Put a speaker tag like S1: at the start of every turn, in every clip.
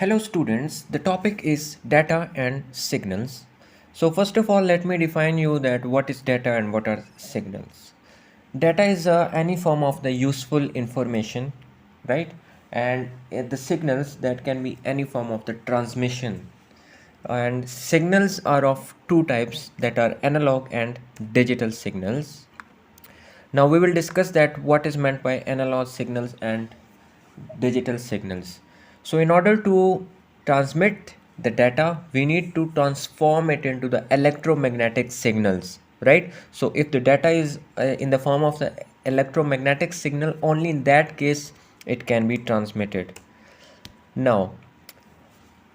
S1: Hello students, the topic is data and signals. So first of all, let me define you that what is data and what are signals. Data is any form of the useful information, right? And the signals that can be any form of the transmission. And signals are of two types, that are analog and digital signals. Now we will discuss that what is meant by analog signals and digital signals. So in order to transmit the data, we need to transform it into the electromagnetic signals, right? So if the data is in the form of the electromagnetic signal, only in that case it can be transmitted. Now,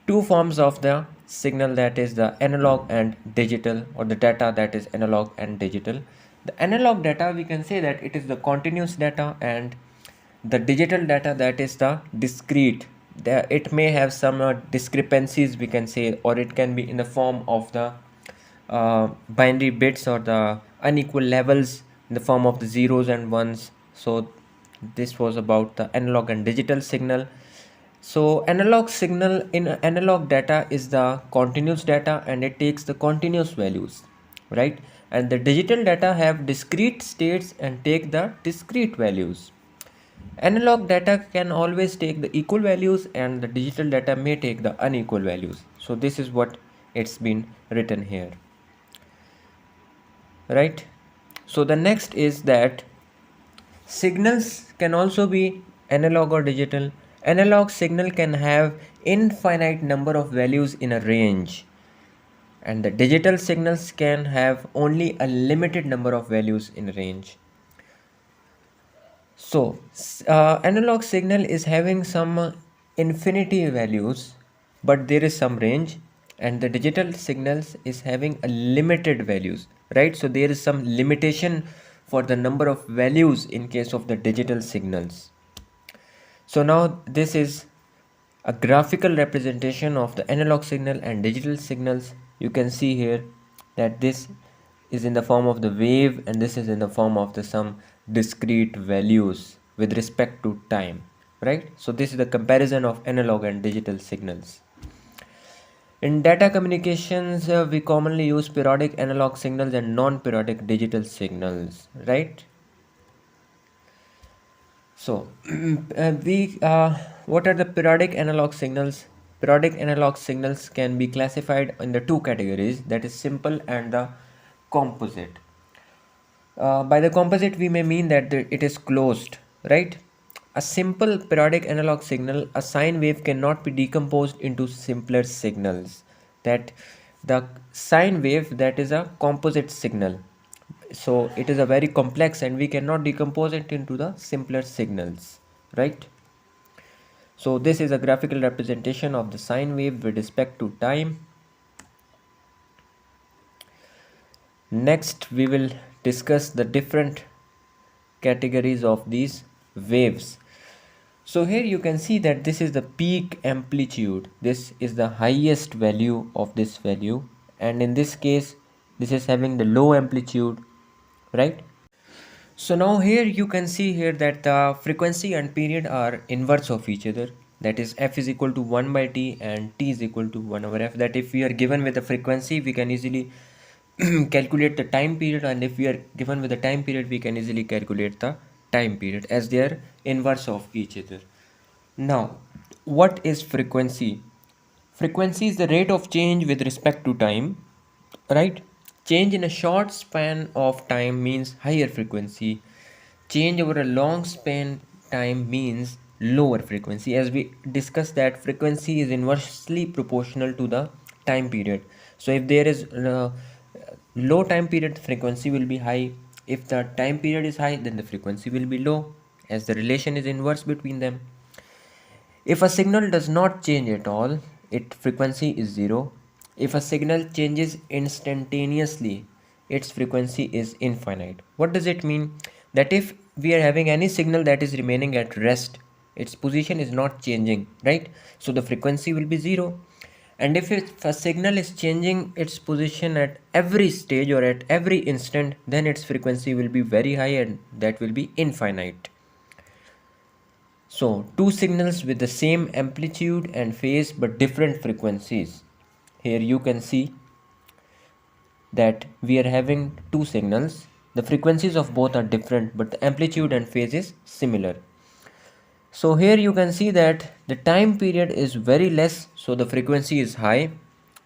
S1: two forms of the signal, that is the analog and digital, or the data that is analog and digital. The analog data, we can say that it is the continuous data, and the digital data, that is the discrete. It may have some discrepancies, we can say, or it can be in the form of the binary bits, or the unequal levels in the form of the zeros and ones. So this was about the analog and digital signal. So analog signal in analog data is the continuous data, and it takes the continuous values, right? And the digital data have discrete states and take the discrete values. Analog data can always take the equal values, and the digital data may take the unequal values. So this is what it's been written here, right? So the next is that signals can also be analog or digital. Analog signal can have infinite number of values in a range, and the digital signals can have only a limited number of values in a range. So analog signal is having some infinity values, but there is some range, and the digital signals is having a limited values, right? So there is some limitation for the number of values in case of the digital signals. So now this is a graphical representation of the analog signal and digital signals. You can see here that this is in the form of the wave, and this is in the form of the some discrete values with respect to time, right? So this is the comparison of analog and digital signals. In data communications, we commonly use periodic analog signals and non-periodic digital signals, right? So, what are the periodic analog signals? Periodic analog signals can be classified in the two categories, that is simple and the composite. By the composite, we may mean that it is closed, right? A simple periodic analog signal, a sine wave, cannot be decomposed into simpler signals. That the sine wave, that is a composite signal. So it is a very complex, and we cannot decompose it into the simpler signals, right? So this is a graphical representation of the sine wave with respect to time. Next, we will discuss the different categories of these waves. So here you can see that this is the peak amplitude. This is the highest value of this value, and in this case this is having the low amplitude, right? So now here you can see here that the frequency and period are inverse of each other. That is, f is equal to 1 by t and t is equal to 1 over f. That if we are given with the frequency, we can easily calculate the time period, and if we are given with the time period, we can easily calculate the time period, as they are inverse of each other. Now, what is frequency? Frequency is the rate of change with respect to time, right? Change in a short span of time means higher frequency. Change over a long span time means lower frequency. As we discussed, that frequency is inversely proportional to the time period. So if there is low time period, frequency will be high. If the time period is high, then the frequency will be low, as the relation is inverse between them. If a signal does not change at all, its frequency is zero. If a signal changes instantaneously, its frequency is infinite. What does it mean? That if we are having any signal that is remaining at rest, its position is not changing, right? So the frequency will be zero. And if a signal is changing its position at every stage or at every instant, then its frequency will be very high, and that will be infinite. So two signals with the same amplitude and phase but different frequencies. Here you can see that we are having two signals. The frequencies of both are different but the amplitude and phase is similar. So here you can see that the time period is very less, so the frequency is high,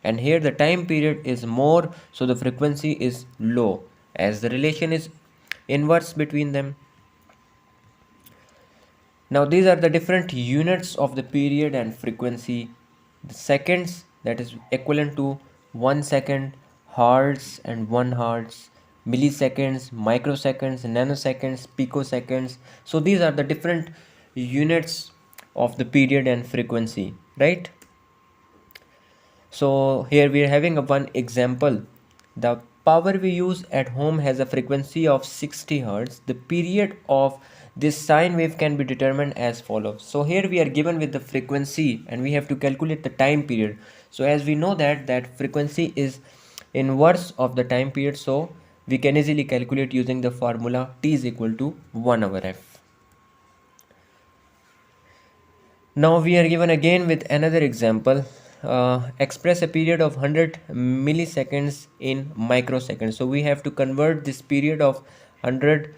S1: and here the time period is more, so the frequency is low, as the relation is inverse between them. Now these are the different units of the period and frequency. The seconds, that is equivalent to 1 second, hertz and 1 hertz, milliseconds, microseconds, nanoseconds, picoseconds. So these are the different units of the period and frequency, right? So here we are having a one example. The power we use at home has a frequency of 60 Hz. The period of this sine wave can be determined as follows. So here we are given with the frequency and we have to calculate the time period. So as we know that frequency is inverse of the time period, so we can easily calculate using the formula T is equal to 1 over F. Now we are given again with another example. Express a period of 100 milliseconds in microseconds. So we have to convert this period of 100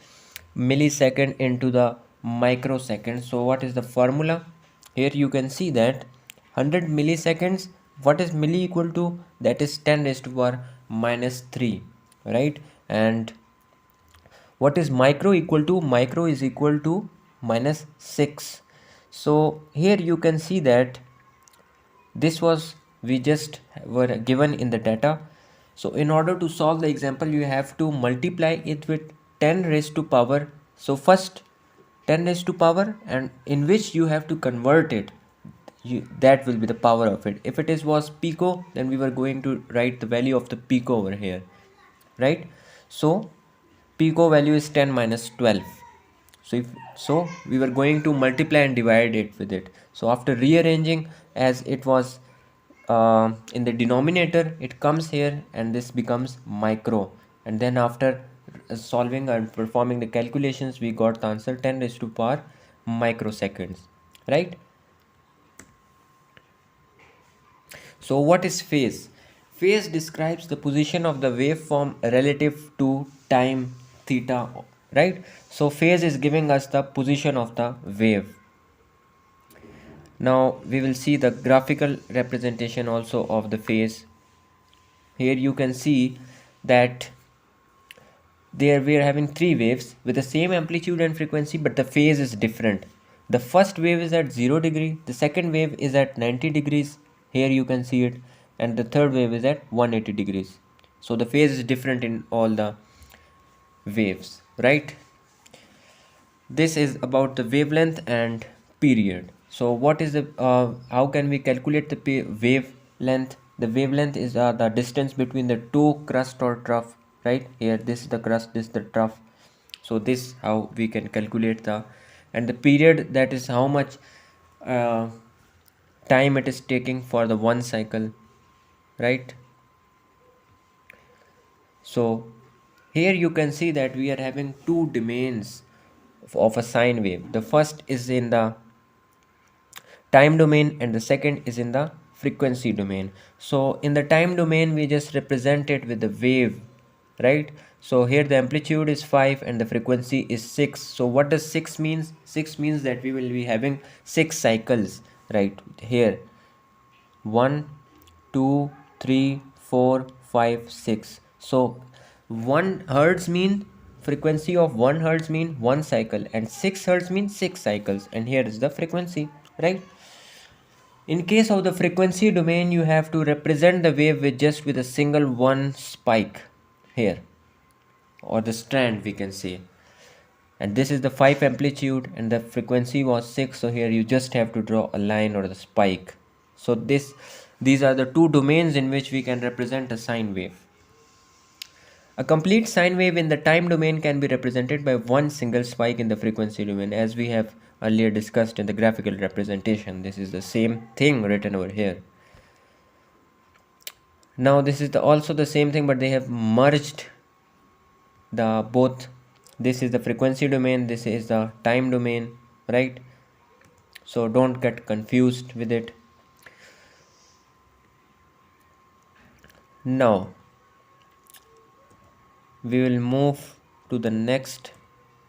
S1: millisecond into the microsecond. So what is the formula? Here you can see that 100 milliseconds, what is milli equal to? That is 10 raised to power minus 3, right? And what is micro equal to? Micro is equal to minus 6. So here you can see that this was we just were given in the data. So in order to solve the example, you have to multiply it with 10 raised to power. So first 10 raised to power, and in which you have to convert it, that will be the power of it. If it is was pico, then we were going to write the value of the pico over here, right? So pico value is 10 minus 12. So we were going to multiply and divide it with it. So after rearranging, as it was in the denominator, it comes here and this becomes micro, and then after solving and performing the calculations, we got the answer 10 raised to power microseconds, right? So what is phase? Phase describes the position of the waveform relative to time theta, right? So phase is giving us the position of the wave. Now we will see the graphical representation also of the phase. Here you can see that there we are having three waves with the same amplitude and frequency, but the phase is different. The first wave is at 0 degree, the second wave is at 90 degrees, here you can see it, and the third wave is at 180 degrees. So the phase is different in all the waves, right? This is about the wavelength and period. So what is the how can we calculate the wavelength? The wavelength is the distance between the two crust or trough, right? Here this is the crust, this is the trough. So this how we can calculate the, and the period, that is how much uh, time it is taking for the one cycle, right? So here you can see that we are having two domains of a sine wave. The first is in the time domain and the second is in the frequency domain. So in the time domain, we just represent it with the wave, right? So here the amplitude is 5 and the frequency is 6. So what does 6 means? 6 means that we will be having 6 cycles, right? Here 1, 2, 3, 4, 5, 6. So 1 hertz mean frequency of 1 hertz mean 1 cycle, and 6 hertz means 6 cycles, and here is the frequency, right? In case of the frequency domain, you have to represent the wave with just with a single one spike here, or the strand we can say. And this is the 5 amplitude and the frequency was 6, so here you just have to draw a line or the spike. So these are the two domains in which we can represent a sine wave. A complete sine wave in the time domain can be represented by one single spike in the frequency domain, as we have earlier discussed in the graphical representation. This is the same thing written over here. Now this is also the same thing, but they have merged the both. This is the frequency domain, this is the time domain, right? so don't get confused with it. Now we will move to the next.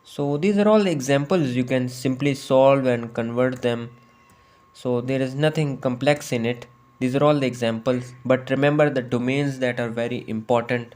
S1: So these are all examples you can simply solve and convert them. So there is nothing complex in it. These are all the examples, but remember the domains that are very important